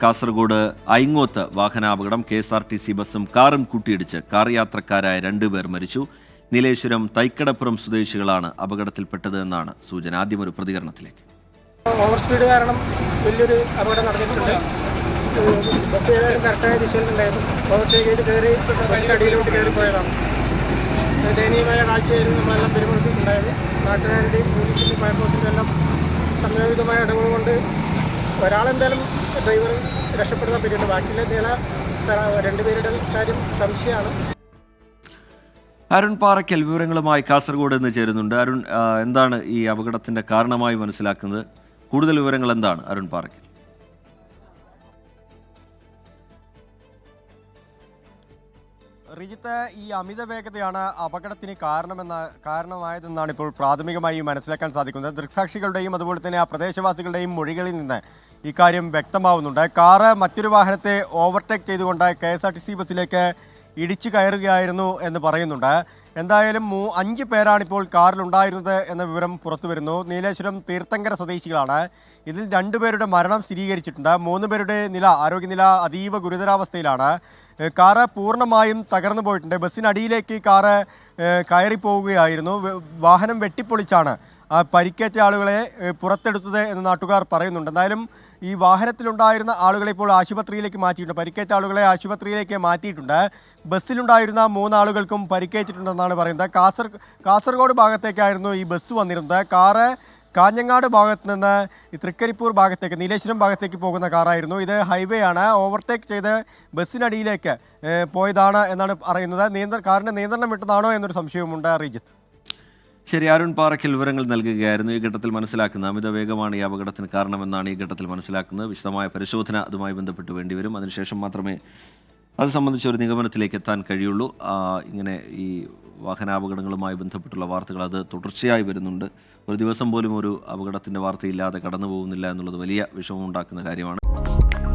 Kasaragod Aingoth വാഹനാപകടം. KSRTC ബസ്സും കാറും കൂട്ടിയിടിച്ച് കാർ യാത്രക്കാരായ 2 പേർ മരിച്ചു. നീലേശ്വരം തൈക്കടപ്പുറം സ്വദേശികളാണ് അപകടത്തിൽപ്പെട്ടത് എന്നാണ് സൂചന. ആദ്യം ഒരു പ്രതികരണത്തിലേക്ക്. ഓവർ സ്പീഡ് കാരണം വലിയൊരു അപകടം നടന്നിട്ടുണ്ട്. ബസ് ഏതായാലും കറക്റ്റായ ദിശയിലുണ്ടായിരുന്നു. ഓവർടേക്ക് ചെയ്ത് കയറി അടിയിലോട്ട് കയറി പോയതാണ്. ദയനീയമായ കാഴ്ചയായിരുന്നു നമ്മളെല്ലാം പെരുമാറിയിട്ടുണ്ടായത്. നാട്ടുകാരുടെയും പോലീസിൻ്റെയും ഫയർഫോഴ്സിൻ്റെ എല്ലാം സംയോജിതമായ ഇടപെടൽ കൊണ്ട് ഒരാളെന്തായാലും ഡ്രൈവർ രക്ഷപ്പെടുത്താൻ പറ്റിയിട്ടുണ്ട്. ബാക്കിയുള്ള ചില 2 പേരുടെ കാര്യം സംശയമാണ്. അരുൺ പാറയ്ക്കൽ വിവരങ്ങളുമായി കാസർഗോഡ് നിന്ന് ചേരുന്നുണ്ട്. അരുൺ, എന്താണ് ഈ അപകടത്തിന്റെ കാരണമായി മനസ്സിലാക്കുന്നത്? കൂടുതൽ വിവരങ്ങൾ എന്താണ് അരുൺ പാറയ്ക്കൽ? റിജിത്ത്, ഈ അമിത വേഗതയാണ് അപകടത്തിന് കാരണമായതെന്നാണ് ഇപ്പോൾ പ്രാഥമികമായി മനസ്സിലാക്കാൻ സാധിക്കുന്നത്. ദൃക്സാക്ഷികളുടെയും അതുപോലെ തന്നെ ആ പ്രദേശവാസികളുടെയും മൊഴികളിൽ നിന്ന് ഇക്കാര്യം വ്യക്തമാവുന്നുണ്ട്. കാറ് മറ്റൊരു വാഹനത്തെ ഓവർടേക്ക് ചെയ്തുകൊണ്ട് KSRTC ബസ്സിലേക്ക് ഇടിച്ചു കയറുകയായിരുന്നു എന്ന് പറയുന്നുണ്ട്. എന്തായാലും 5 പേരാണിപ്പോൾ കാറിലുണ്ടായിരുന്നത് എന്ന വിവരം പുറത്തു വരുന്നു. നീലേശ്വരം തീർത്ഥങ്കര സ്വദേശികളാണ്. ഇതിൽ 2 പേരുടെ മരണം സ്ഥിരീകരിച്ചിട്ടുണ്ട്. 3 പേരുടെ ആരോഗ്യനില അതീവ ഗുരുതരാവസ്ഥയിലാണ്. കാറ് പൂർണ്ണമായും തകർന്നു പോയിട്ടുണ്ട്. ബസ്സിനടിയിലേക്ക് കാറ് കയറിപ്പോവുകയായിരുന്നു. വാഹനം വെട്ടിപ്പൊളിച്ചാണ് പരിക്കേറ്റ ആളുകളെ പുറത്തെടുത്തത് എന്ന് നാട്ടുകാർ പറയുന്നുണ്ട്. എന്തായാലും ഈ വാഹനത്തിലുണ്ടായിരുന്ന ആളുകളെ ഇപ്പോൾ ആശുപത്രിയിലേക്ക് മാറ്റിയിട്ടുണ്ട്. പരിക്കേറ്റ ആളുകളെ ആശുപത്രിയിലേക്ക് മാറ്റിയിട്ടുണ്ട്. ബസ്സിലുണ്ടായിരുന്ന 3 ആളുകൾക്കും പരിക്കേറ്റിട്ടുണ്ടെന്നാണ് പറയുന്നത്. കാസർഗോഡ് ഭാഗത്തേക്കായിരുന്നു ഈ ബസ് വന്നിരുന്നത്. കാറ് കാഞ്ഞങ്ങാട് ഭാഗത്ത് നിന്ന് ഈ തൃക്കരിപ്പൂർ ഭാഗത്തേക്ക്, നീലേശ്വരം ഭാഗത്തേക്ക് പോകുന്ന കാറായിരുന്നു. ഇത് ഹൈവേ ആണ്. ഓവർടേക്ക് ചെയ്ത് ബസ്സിനടിയിലേക്ക് പോയതാണ് എന്നാണ് പറയുന്നത്. കാറിൻ്റെ നിയന്ത്രണം വിട്ടതാണോ എന്നൊരു സംശയവുമുണ്ട്. റിജിത്ത്, ശരി, അരുൺ പാറയ്ക്കൽ വിവരങ്ങൾ നൽകുകയായിരുന്നു. ഈ ഘട്ടത്തിൽ മനസ്സിലാക്കുന്നത് അമിത വേഗമാണ് ഈ അപകടത്തിന് കാരണമെന്നാണ് ഈ ഘട്ടത്തിൽ മനസ്സിലാക്കുന്നത്. വിശദമായ പരിശോധന അതുമായി ബന്ധപ്പെട്ട് വേണ്ടിവരും. അതിനുശേഷം മാത്രമേ അത് സംബന്ധിച്ച ഒരു നിഗമനത്തിലേക്ക് എത്താൻ കഴിയുള്ളൂ. ഇങ്ങനെ ഈ വാഹനാപകടങ്ങളുമായി ബന്ധപ്പെട്ടുള്ള വാർത്തകൾ അത് തുടർച്ചയായി വരുന്നുണ്ട്. ഒരു ദിവസം പോലും ഒരു അപകടത്തിൻ്റെ വാർത്തയില്ലാതെ കടന്നു പോകുന്നില്ല എന്നുള്ളത് വലിയ വിഷമമുണ്ടാക്കുന്ന കാര്യമാണ്.